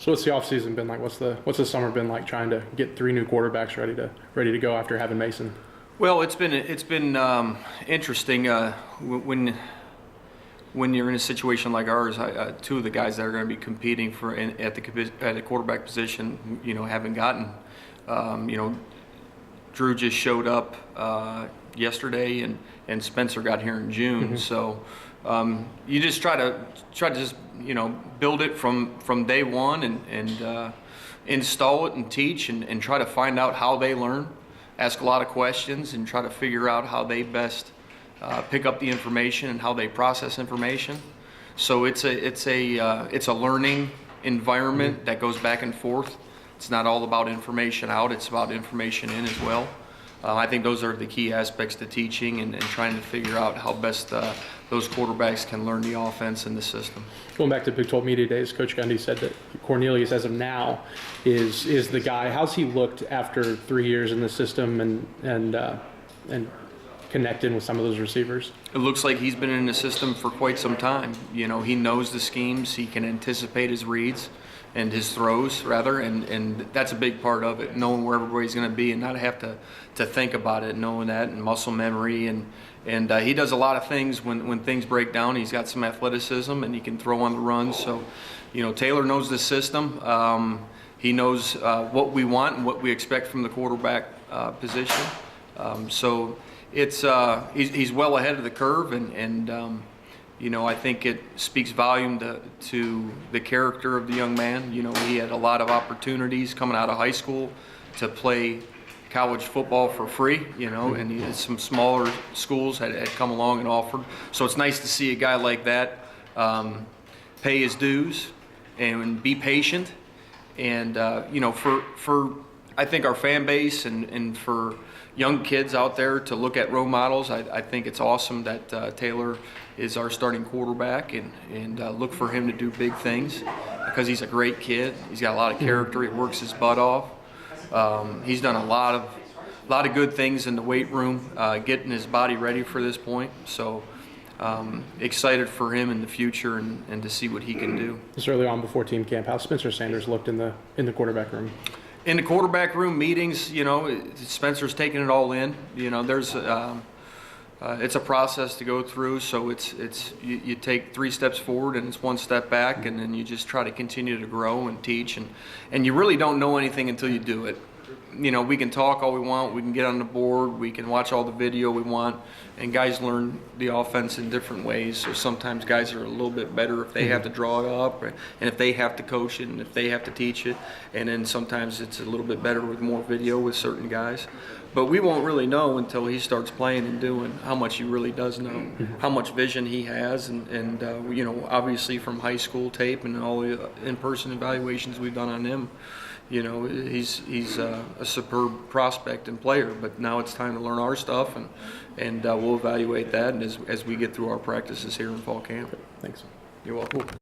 So what's the offseason been like? What's the summer been like trying to get 3 new quarterbacks ready to go after having Mason? Well, it's been interesting when you're in a situation like ours. 2 of the guys that are going to be competing at the quarterback position, haven't gotten. Drew just showed up yesterday, and Spencer got here in June. Mm-hmm. So you just try to just build it from day one and install it and teach and try to find out how they learn. Ask a lot of questions and try to figure out how they best pick up the information and how they process information. So it's a learning environment that goes back and forth. It's not all about information out, it's about information in as well. I think those are the key aspects to teaching and trying to figure out how best those quarterbacks can learn the offense and the system. Going back to Big 12 Media Days, Coach Gundy said that Cornelius, as of now, is the guy. How's he looked after 3 years in the system and connecting with some of those receivers? It looks like he's been in the system for quite some time. He knows the schemes, he can anticipate his reads and his throws, rather, and that's a big part of it, knowing where everybody's going to be and not have to think about it, knowing that, and muscle memory, and he does a lot of things when things break down. He's got some athleticism, and he can throw on the run. So, Taylor knows the system. He knows what we want and what we expect from the quarterback position. So he's well ahead of the curve, and I think it speaks volume to the character of the young man. He had a lot of opportunities coming out of high school to play college football for free, and some smaller schools had come along and offered. So it's nice to see a guy like that pay his dues and be patient. And, for I think our fan base and for young kids out there to look at role models, I think it's awesome that Taylor is our starting quarterback, and look for him to do big things because he's a great kid. He's got a lot of character. He works his butt off. He's done a lot of good things in the weight room, getting his body ready for this point. So excited for him in the future and to see what he can do. This early on before team camp, how Spencer Sanders looked in the quarterback room? In the quarterback room meetings, Spencer's taking it all in. There's it's a process to go through. So you take 3 steps forward and it's 1 step back, and then you just try to continue to grow and teach, and you really don't know anything until you do it. We can talk all we want, we can get on the board, we can watch all the video we want, and guys learn the offense in different ways. So sometimes guys are a little bit better if they have to draw it up, and if they have to coach it, and if they have to teach it, and then sometimes it's a little bit better with more video with certain guys. But we won't really know until he starts playing and doing how much he really does know, how much vision he has, and obviously from high school tape and all the in-person evaluations we've done on him, he's a superb prospect and player. But now it's time to learn our stuff, and we'll evaluate that as we get through our practices here in fall camp. Thanks. You're welcome.